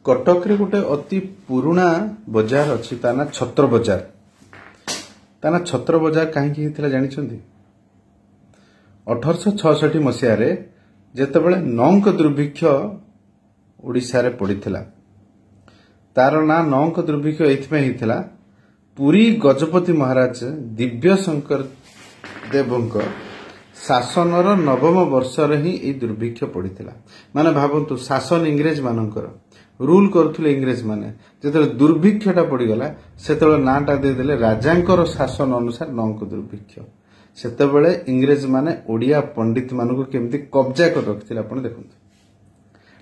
कटक रे गोटे अति पुराना बजार अच्छी ता ना छत्र बजार। ता ना छत्र बजार कहीं जानी 1866 मसीह जेतेबेले नौंक दुर्भिक्ष ओडिशा रे पड़ीथिला। तार ना नौंक दुर्भिक्ष एथिमे हिथिला पुरी गजपति महाराज दिव्य शंकर देवंक शासनर नवम वर्ष ही ए दुर्भिक्ष पड़ीथिला। माने भावंतु शासन इंग्रेज मानकर रूल करुले इंग्रेज माने जेते दुर्भिक्षटा पड़ीगला सेते नाटा देदेले राजांकर शासन अनुसार नौंक दुर्भिक्ष। सेतेबेले इंग्रेज माने ओडिया पंडित मानक केमती कब्जा कर रखिथिले आपण देखंतु।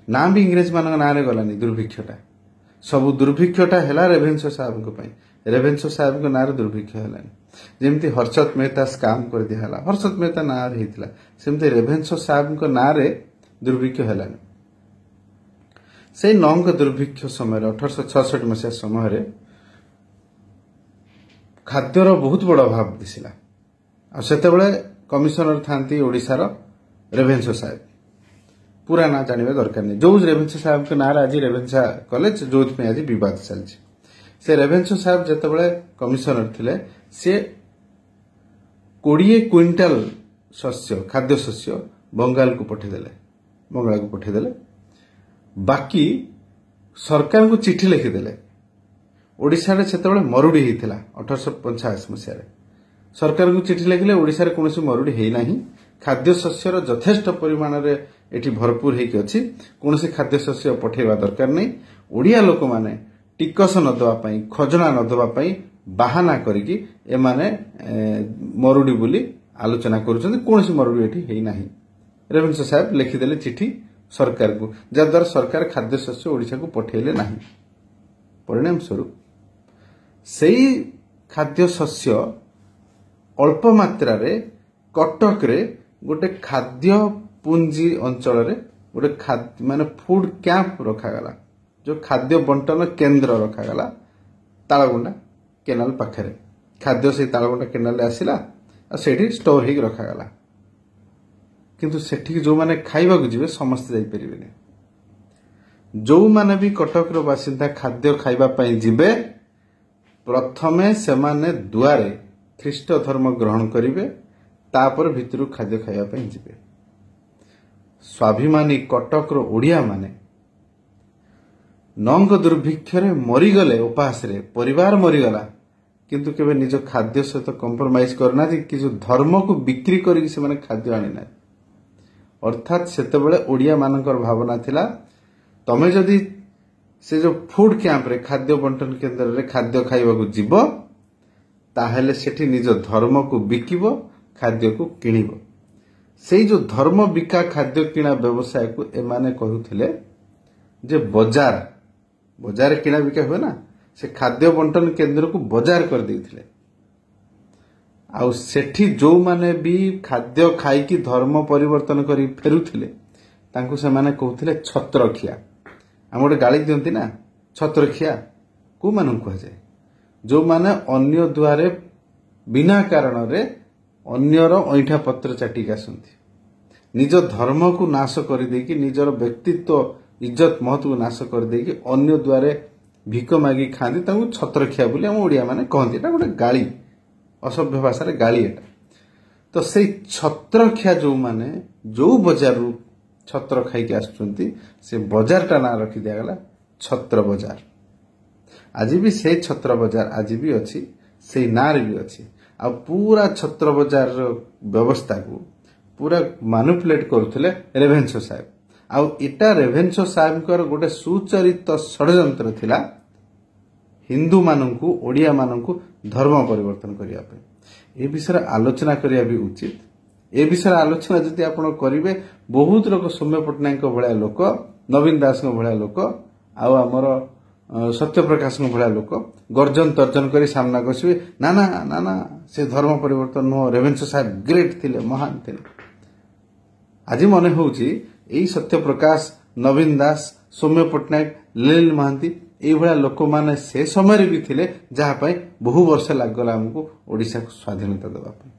ना भी इंग्रेज मानक ना रे गलानी दुर्भिक्षटा सब दुर्भिक्षटा हैला रेभेन्सो साहब को पई। रेभेन्सो साहब को नारे दुर्भिक्ष हैलानी जेमती हर्षद मेहता स्काम कर दिया हला हर्षद मेहता ना हेतिला सेमती रेभेन्सो साहब को नारे दुर्भिक्ष हैलानी। से नौंक दुर्भिक्ष समय 1866 मसीहा समय खाद्यर बहुत बड़ अभाव दिसिला। आ सेतेबेले कमिशनर थांती ओडिशार रेभेन्सो साहेब पूरा ना जानिबा दरकार नहीं। जो रेभेन्सो साहेब के नारे आज रेभेन्सा कॉलेज जो आज विवाद चलछि। से रेभेन्सो साहेब जेतेबेले कमिशनर थिले से 20 क्विंटाल शस्य खाद्य शस्य बंगाल को पठेदेले बंगाला को पठेदेले। बाकी सरकार को चिठी लिखिदेले। ओडिशा रे सेतेबेले मरुडी हिथिला 1885 मसीहा रे सरकार को चिठी लिखिले ओडिशा रे कोनोसी मरुडी हेई नाही। खाद्य शस्यर यथेष्ट परिमाण रे एठी भरपूर हेकी अछि। कोनोसी खाद्य शस्य पठेबा दरकार नै। ओडिया लोक माने टिकस न दवा पई खजना न दवा पई बाहाना करिकि ए माने मरुडी बोली आलोचना करूछन। कोनोसी मरुडी एठी हेई नाही। रेभेन्सो साहेब लिखिदेले चिठी सरकार को जद्वारा सरकार खाद्य शस्य ओडिशा को पठेले नाही। परिणाम स्वरूप सेई खाद्य शस्य अल्प मात्रा रे कटक रे गोटे खाद्य पुंजी अंचल रे गोटे खाद्य माने फूड कैंप रखा गला। जो खाद्य बंटन केंद्र रखा गला तालगुंडा केनाल पाखरे। खाद्य से तालगुंडा केनाल ले आसिला आ सेठी स्टोर हेक रखा गला। किंतु सेठी जो माने खाइबा को जिवे समस्त जाई परिबेने। जो माने भी कटक रो बासिंदा खाद्य खाइबा पई जिवे प्रथमे से माने दुआरे ख्रीष्ट धर्म ग्रहण करिवे तापर भितरु खाद्य खाइबा पई जिवे। स्वाभिमानी कटक रो ओडिया माने नौंक दुर्भिक्ष रे मरी गले उपास रे परिवार मरी गला किंतु केबे निज खाद्य सहित कंप्रोमाइज करना कि जो धर्म को बिक्री करी से माने खाद्य आनी ना। अर्थात सेतेबेले ओडिया मानकर भावना थिला तमे जदि से जो फूड कैंप रे खाद्य बंटन केंद्र रे खाद्य खाइबा को जीवो ताहेले सेठी निज धर्म को बिकिबो खाद्य को किनिबो। सेई जो धर्म बिका खाद्य किना व्यवसाय को ए माने कहउथिले जे बाजार किना बिका हुए ना से खाद्य बंटन केंद्र को बाजार कर देथिले। आउ सेठी जो माने भी खाद्य खाई की धर्म परिवर्तन करी फेरुथिले तांको से माने कहउथिले छत्रखिया। हम गोटे गाली दियंती ना छत्रखिया को मानन कह जाय जो माने अन्य द्वारे बिना कारण रे अन्यर ऐठा पत्र चाटिक आसंती निज धर्म को नाश कर देकी निजर व्यक्तित्व इज्जत महत्व को नाश कर देकी अन्य द्वारे भिक मागी खांती तांको छत्रखिया बोली हम ओडिया माने कहंती। एटा गोटे गाली असभ्य भाषा रे गाली एटा। तो से छत्रखिया जो माने जो बाजार रु छत्र खाई के आसुचंती से बाजारटा ना रखी दिया गला छत्र बाजार। आज भी से छत्र बाजार आज भी अच्छी से नारे भी अच्छी। आ पूरा छत्र बाजार व्यवस्था को पूरा मैनिपुलेट करुले रेभेन्सो साहेब। आ इटा रेभेन्सो साहेब गोटे सुचरित षड्यंत्र थिला हिंदू माननकु ओडिया माननकु धर्म परिवर्तन करिया पे। ए विषय आलोचना करिया भी उचित। ए विषय आलोचना जदि आपण करिवे बहुत लोक सौम्य पट्टनायक भलिया लोक नवीन दास भलिया लोक आ हमर सत्यप्रकाश भलिया लोक गर्जन तर्जन करी सामना कसिवे ना ना ना ना से धर्म परिवर्तन नो रेभेन्सो साहेब ग्रेट थिले महान थिले। आज मन होउची एई सत्यप्रकाश नवीन दास सौम्य पट्टनायक लील महांती एई भलिया लोक माने से समय भी थिले जहा पई बहु वर्ष लागला हमको ओडिसा को स्वाधीनता देबा पई।